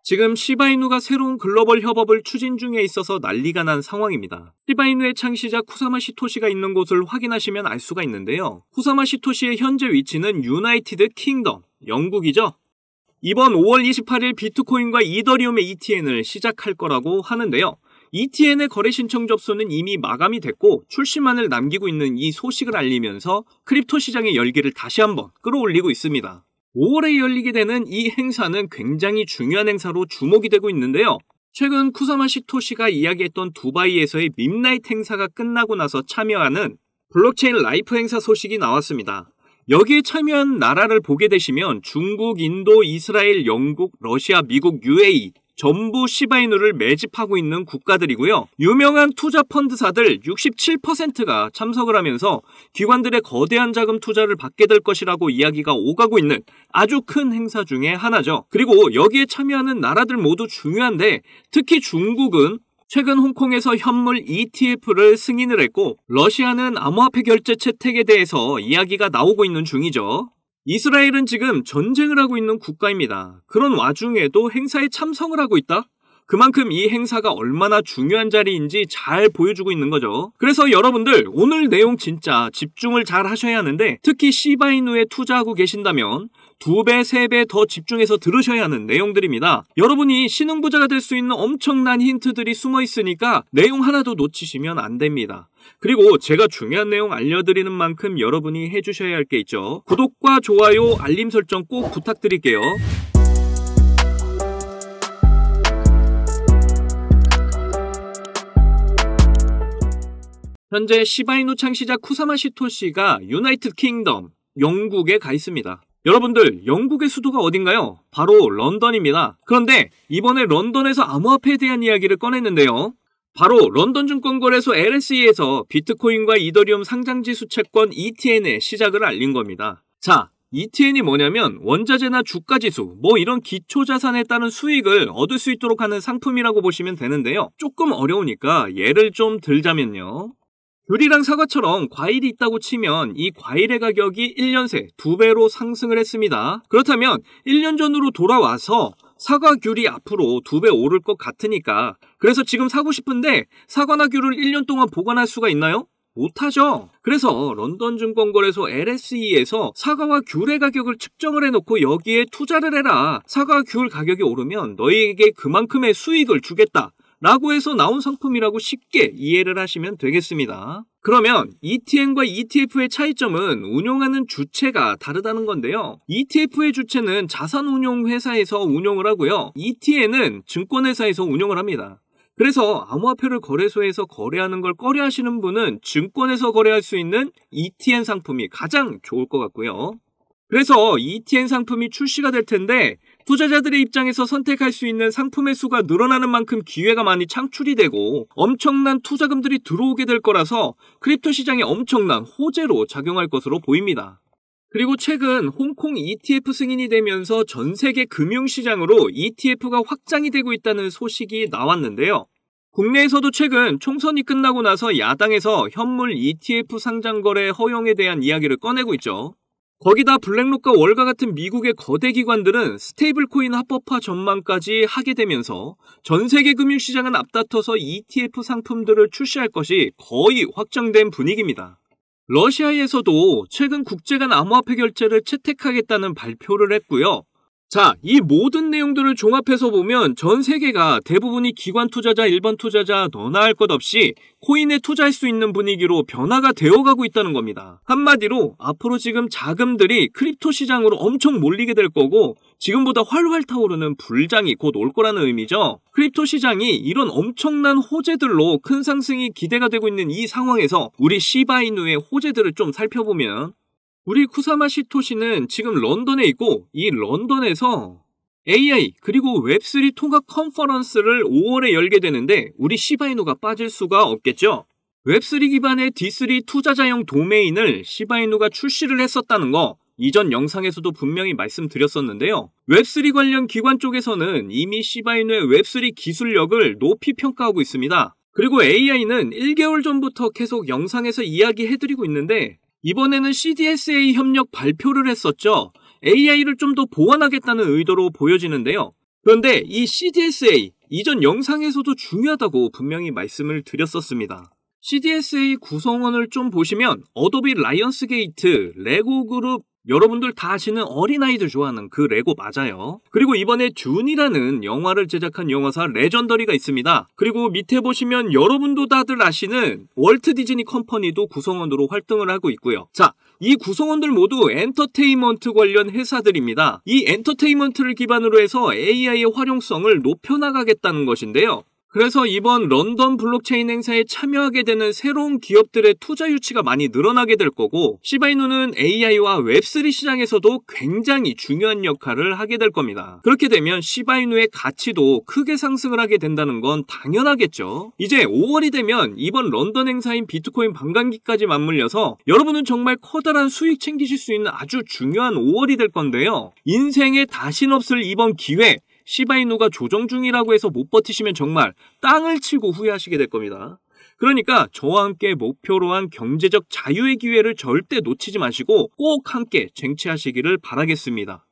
지금 시바이누가 새로운 글로벌 협업을 추진 중에 있어서 난리가 난 상황입니다. 시바이누의 창시자 쿠사마 시토시가 있는 곳을 확인하시면 알 수가 있는데요. 쿠사마 시토시의 현재 위치는 유나이티드 킹덤, 영국이죠. 이번 5월 28일 비트코인과 이더리움의 ETN을 시작할 거라고 하는데요. ETN의 거래 신청 접수는 이미 마감이 됐고 출시만을 남기고 있는 이 소식을 알리면서 크립토 시장의 열기를 다시 한번 끌어올리고 있습니다. 5월에 열리게 되는 이 행사는 굉장히 중요한 행사로 주목이 되고 있는데요. 최근 쿠사마 시토시가 이야기했던 두바이에서의 midnight 행사가 끝나고 나서 참여하는 블록체인 라이프 행사 소식이 나왔습니다. 여기에 참여한 나라를 보게 되시면 중국, 인도, 이스라엘, 영국, 러시아, 미국, UAE 전부 시바이누를 매집하고 있는 국가들이고요. 유명한 투자 펀드사들 67%가 참석을 하면서 기관들의 거대한 자금 투자를 받게 될 것이라고 이야기가 오가고 있는 아주 큰 행사 중에 하나죠. 그리고 여기에 참여하는 나라들 모두 중요한데 특히 중국은 최근 홍콩에서 현물 ETF를 승인을 했고 러시아는 암호화폐 결제 채택에 대해서 이야기가 나오고 있는 중이죠. 이스라엘은 지금 전쟁을 하고 있는 국가입니다. 그런 와중에도 행사에 참석을 하고 있다? 그만큼 이 행사가 얼마나 중요한 자리인지 잘 보여주고 있는 거죠. 그래서 여러분들 오늘 내용 진짜 집중을 잘 하셔야 하는데 특히 시바이누에 투자하고 계신다면 2배, 3배 더 집중해서 들으셔야 하는 내용들입니다. 여러분이 신흥부자가 될 수 있는 엄청난 힌트들이 숨어 있으니까 내용 하나도 놓치시면 안 됩니다. 그리고 제가 중요한 내용 알려드리는 만큼 여러분이 해주셔야 할 게 있죠. 구독과 좋아요, 알림 설정 꼭 부탁드릴게요. 현재 시바이누 창시자 쿠사마 시토시가 유나이티드 킹덤, 영국에 가 있습니다. 여러분들 영국의 수도가 어딘가요? 바로 런던입니다. 그런데 이번에 런던에서 암호화폐에 대한 이야기를 꺼냈는데요. 바로 런던증권거래소 LSE에서 비트코인과 이더리움 상장지수 채권 ETN의 시작을 알린 겁니다. 자, ETN이 뭐냐면 원자재나 주가지수, 이런 기초자산에 따른 수익을 얻을 수 있도록 하는 상품이라고 보시면 되는데요. 조금 어려우니까 예를 좀 들자면요. 귤이랑 사과처럼 과일이 있다고 치면 이 과일의 가격이 1년 새 2배로 상승을 했습니다. 그렇다면 1년 전으로 돌아와서 사과, 귤이 앞으로 2배 오를 것 같으니까 그래서 지금 사고 싶은데 사과나 귤을 1년 동안 보관할 수가 있나요? 못하죠. 그래서 런던증권거래소 LSE에서 사과와 귤의 가격을 측정을 해놓고 여기에 투자를 해라. 사과와 귤 가격이 오르면 너희에게 그만큼의 수익을 주겠다. 라고 해서 나온 상품이라고 쉽게 이해를 하시면 되겠습니다. 그러면 ETN과 ETF의 차이점은 운용하는 주체가 다르다는 건데요. ETF의 주체는 자산운용회사에서 운용을 하고요. ETN은 증권회사에서 운용을 합니다. 그래서 암호화폐를 거래소에서 거래하는 걸 꺼려하시는 분은 증권에서 거래할 수 있는 ETN 상품이 가장 좋을 것 같고요. 그래서 ETN 상품이 출시가 될 텐데 투자자들의 입장에서 선택할 수 있는 상품의 수가 늘어나는 만큼 기회가 많이 창출이 되고 엄청난 투자금들이 들어오게 될 거라서 크립토 시장에 엄청난 호재로 작용할 것으로 보입니다. 그리고 최근 홍콩 ETF 승인이 되면서 전 세계 금융시장으로 ETF가 확장이 되고 있다는 소식이 나왔는데요. 국내에서도 최근 총선이 끝나고 나서 야당에서 현물 ETF 상장 거래 허용에 대한 이야기를 꺼내고 있죠. 거기다 블랙록과 월가 같은 미국의 거대 기관들은 스테이블코인 합법화 전망까지 하게 되면서 전 세계 금융시장은 앞다퉈서 ETF 상품들을 출시할 것이 거의 확정된 분위기입니다. 러시아에서도 최근 국제간 암호화폐 결제를 채택하겠다는 발표를 했고요. 자, 이 모든 내용들을 종합해서 보면 전 세계가 대부분이 기관 투자자, 일반 투자자 너나 할 것 없이 코인에 투자할 수 있는 분위기로 변화가 되어가고 있다는 겁니다. 한마디로 앞으로 지금 자금들이 크립토 시장으로 엄청 몰리게 될 거고 지금보다 활활 타오르는 불장이 곧 올 거라는 의미죠. 크립토 시장이 이런 엄청난 호재들로 큰 상승이 기대가 되고 있는 이 상황에서 우리 시바이누의 호재들을 좀 살펴보면 우리 쿠사마 시토시는 지금 런던에 있고 이 런던에서 AI 그리고 웹3 통합 컨퍼런스를 5월에 열게 되는데 우리 시바이누가 빠질 수가 없겠죠. 웹3 기반의 D3 투자자용 도메인을 시바이누가 출시를 했었다는 거 이전 영상에서도 분명히 말씀드렸었는데요. 웹3 관련 기관 쪽에서는 이미 시바이누의 웹3 기술력을 높이 평가하고 있습니다. 그리고 AI는 1개월 전부터 계속 영상에서 이야기해드리고 있는데 이번에는 CDSA 협력 발표를 했었죠. AI를 좀 더 보완하겠다는 의도로 보여지는데요. 그런데 이 CDSA, 이전 영상에서도 중요하다고 분명히 말씀을 드렸었습니다. CDSA 구성원을 좀 보시면 어도비 라이언스게이트, 레고 그룹, 여러분들 다 아시는 어린아이들 좋아하는 그 레고 맞아요. 그리고 이번에 듄이라는 영화를 제작한 영화사 레전더리가 있습니다. 그리고 밑에 보시면 여러분도 다들 아시는 월트 디즈니 컴퍼니도 구성원으로 활동을 하고 있고요. 자, 이 구성원들 모두 엔터테인먼트 관련 회사들입니다. 이 엔터테인먼트를 기반으로 해서 AI의 활용성을 높여나가겠다는 것인데요. 그래서 이번 런던 블록체인 행사에 참여하게 되는 새로운 기업들의 투자 유치가 많이 늘어나게 될 거고, 시바이누는 AI와 웹3 시장에서도 굉장히 중요한 역할을 하게 될 겁니다. 그렇게 되면 시바이누의 가치도 크게 상승을 하게 된다는 건 당연하겠죠. 이제 5월이 되면 이번 런던 행사인 비트코인 반감기까지 맞물려서 여러분은 정말 커다란 수익 챙기실 수 있는 아주 중요한 5월이 될 건데요. 인생에 다신 없을 이번 기회, 시바이누가 조정 중이라고 해서 못 버티시면 정말 땅을 치고 후회하시게 될 겁니다. 그러니까 저와 함께 목표로 한 경제적 자유의 기회를 절대 놓치지 마시고 꼭 함께 쟁취하시기를 바라겠습니다.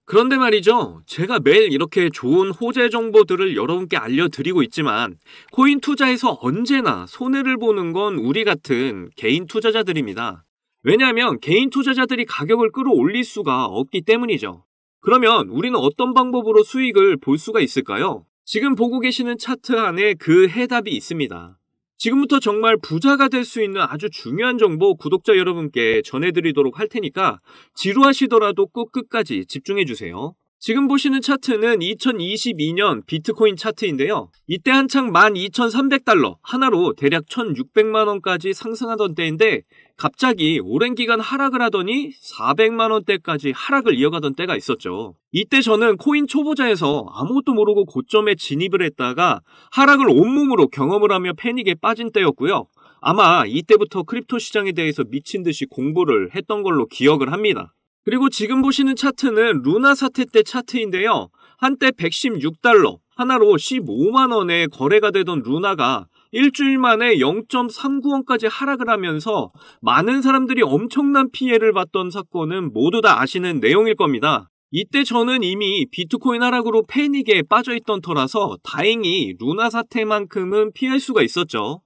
그런데 말이죠. 제가 매일 이렇게 좋은 호재 정보들을 여러분께 알려드리고 있지만 코인 투자에서 언제나 손해를 보는 건 우리 같은 개인 투자자들입니다. 왜냐하면 개인 투자자들이 가격을 끌어올릴 수가 없기 때문이죠. 그러면 우리는 어떤 방법으로 수익을 볼 수가 있을까요? 지금 보고 계시는 차트 안에 그 해답이 있습니다. 지금부터 정말 부자가 될 수 있는 아주 중요한 정보 구독자 여러분께 전해드리도록 할 테니까 지루하시더라도 꼭 끝까지 집중해주세요. 지금 보시는 차트는 2022년 비트코인 차트인데요. 이때 한창 12,300달러, 하나로 대략 1,600만원까지 상승하던 때인데 갑자기 오랜 기간 하락을 하더니 400만원대까지 하락을 이어가던 때가 있었죠. 이때 저는 코인 초보자에서 아무것도 모르고 고점에 진입을 했다가 하락을 온몸으로 경험을 하며 패닉에 빠진 때였고요. 아마 이때부터 크립토 시장에 대해서 미친 듯이 공부를 했던 걸로 기억을 합니다. 그리고 지금 보시는 차트는 루나 사태 때 차트인데요. 한때 116달러, 하나로 15만원에 거래가 되던 루나가 일주일 만에 0.39원까지 하락을 하면서 많은 사람들이 엄청난 피해를 봤던 사건은 모두 다 아시는 내용일 겁니다. 이때 저는 이미 비트코인 하락으로 패닉에 빠져있던 터라서 다행히 루나 사태만큼은 피할 수가 있었죠.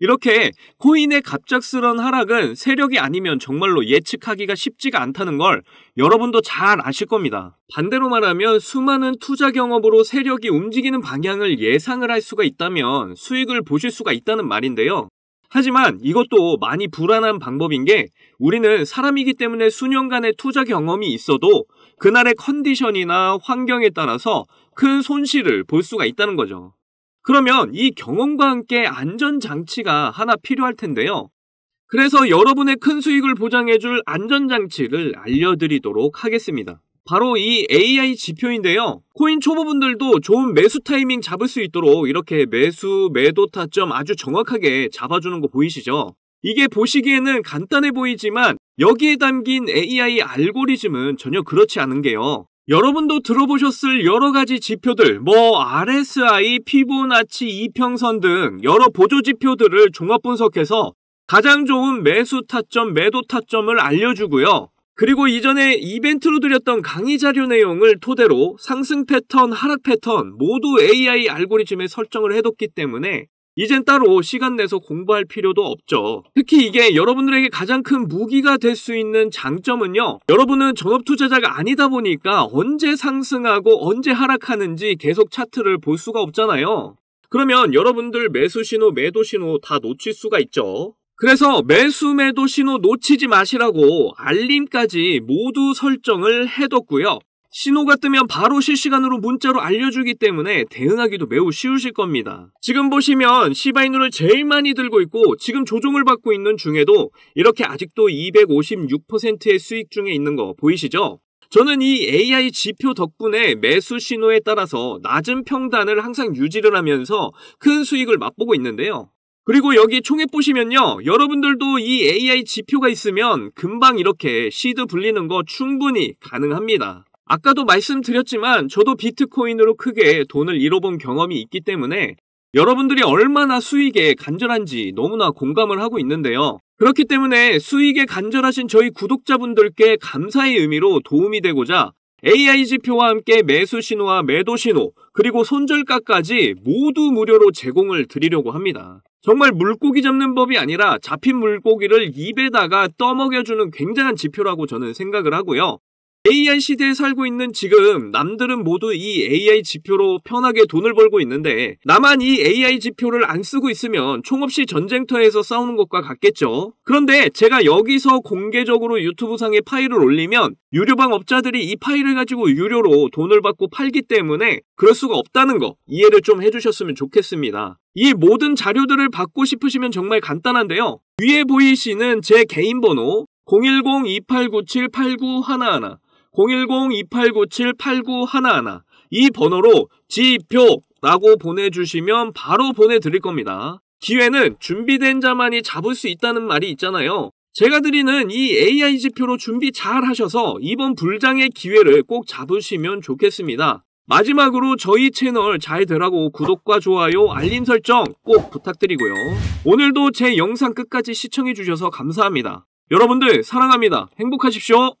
이렇게 코인의 갑작스런 하락은 세력이 아니면 정말로 예측하기가 쉽지가 않다는 걸 여러분도 잘 아실 겁니다. 반대로 말하면 수많은 투자 경험으로 세력이 움직이는 방향을 예상을 할 수가 있다면 수익을 보실 수가 있다는 말인데요. 하지만 이것도 많이 불안한 방법인 게 우리는 사람이기 때문에 수년간의 투자 경험이 있어도 그날의 컨디션이나 환경에 따라서 큰 손실을 볼 수가 있다는 거죠. 그러면 이 경험과 함께 안전장치가 하나 필요할 텐데요. 그래서 여러분의 큰 수익을 보장해줄 안전장치를 알려드리도록 하겠습니다. 바로 이 AI 지표인데요. 코인 초보분들도 좋은 매수 타이밍 잡을 수 있도록 이렇게 매수, 매도 타점 아주 정확하게 잡아주는 거 보이시죠? 이게 보시기에는 간단해 보이지만 여기에 담긴 AI 알고리즘은 전혀 그렇지 않은 게요. 여러분도 들어보셨을 여러가지 지표들, RSI, 피보나치, 이평선 등 여러 보조 지표들을 종합 분석해서 가장 좋은 매수 타점, 매도 타점을 알려주고요. 그리고 이전에 이벤트로 드렸던 강의 자료 내용을 토대로 상승 패턴, 하락 패턴 모두 AI 알고리즘에 설정을 해뒀기 때문에 이젠 따로 시간 내서 공부할 필요도 없죠. 특히 이게 여러분들에게 가장 큰 무기가 될 수 있는 장점은요. 여러분은 전업투자자가 아니다 보니까 언제 상승하고 언제 하락하는지 계속 차트를 볼 수가 없잖아요. 그러면 여러분들 매수 신호, 매도 신호 다 놓칠 수가 있죠. 그래서 매수, 매도 신호 놓치지 마시라고 알림까지 모두 설정을 해뒀고요. 신호가 뜨면 바로 실시간으로 문자로 알려주기 때문에 대응하기도 매우 쉬우실 겁니다. 지금 보시면 시바이누를 제일 많이 들고 있고 지금 조종을 받고 있는 중에도 이렇게 아직도 256%의 수익 중에 있는 거 보이시죠? 저는 이 AI 지표 덕분에 매수 신호에 따라서 낮은 평단을 항상 유지를 하면서 큰 수익을 맛보고 있는데요. 그리고 여기 총액 보시면요. 여러분들도 이 AI 지표가 있으면 금방 이렇게 시드 불리는 거 충분히 가능합니다. 아까도 말씀드렸지만 저도 비트코인으로 크게 돈을 잃어본 경험이 있기 때문에 여러분들이 얼마나 수익에 간절한지 너무나 공감을 하고 있는데요. 그렇기 때문에 수익에 간절하신 저희 구독자분들께 감사의 의미로 도움이 되고자 AI 지표와 함께 매수 신호와 매도 신호, 그리고 손절가까지 모두 무료로 제공을 드리려고 합니다. 정말 물고기 잡는 법이 아니라 잡힌 물고기를 입에다가 떠먹여주는 굉장한 지표라고 저는 생각을 하고요. AI 시대에 살고 있는 지금 남들은 모두 이 AI 지표로 편하게 돈을 벌고 있는데 나만 이 AI 지표를 안 쓰고 있으면 총없이 전쟁터에서 싸우는 것과 같겠죠. 그런데 제가 여기서 공개적으로 유튜브상에 파일을 올리면 유료방 업자들이 이 파일을 가지고 유료로 돈을 받고 팔기 때문에 그럴 수가 없다는 거 이해를 좀 해주셨으면 좋겠습니다. 이 모든 자료들을 받고 싶으시면 정말 간단한데요. 위에 보이시는 제 개인 번호 010-2897-8911 010-2897-8911 이 번호로 지표라고 보내주시면 바로 보내드릴 겁니다. 기회는 준비된 자만이 잡을 수 있다는 말이 있잖아요. 제가 드리는 이 AI 지표로 준비 잘 하셔서 이번 불장의 기회를 꼭 잡으시면 좋겠습니다. 마지막으로 저희 채널 잘 되라고 구독과 좋아요, 알림 설정 꼭 부탁드리고요. 오늘도 제 영상 끝까지 시청해주셔서 감사합니다. 여러분들 사랑합니다. 행복하십시오.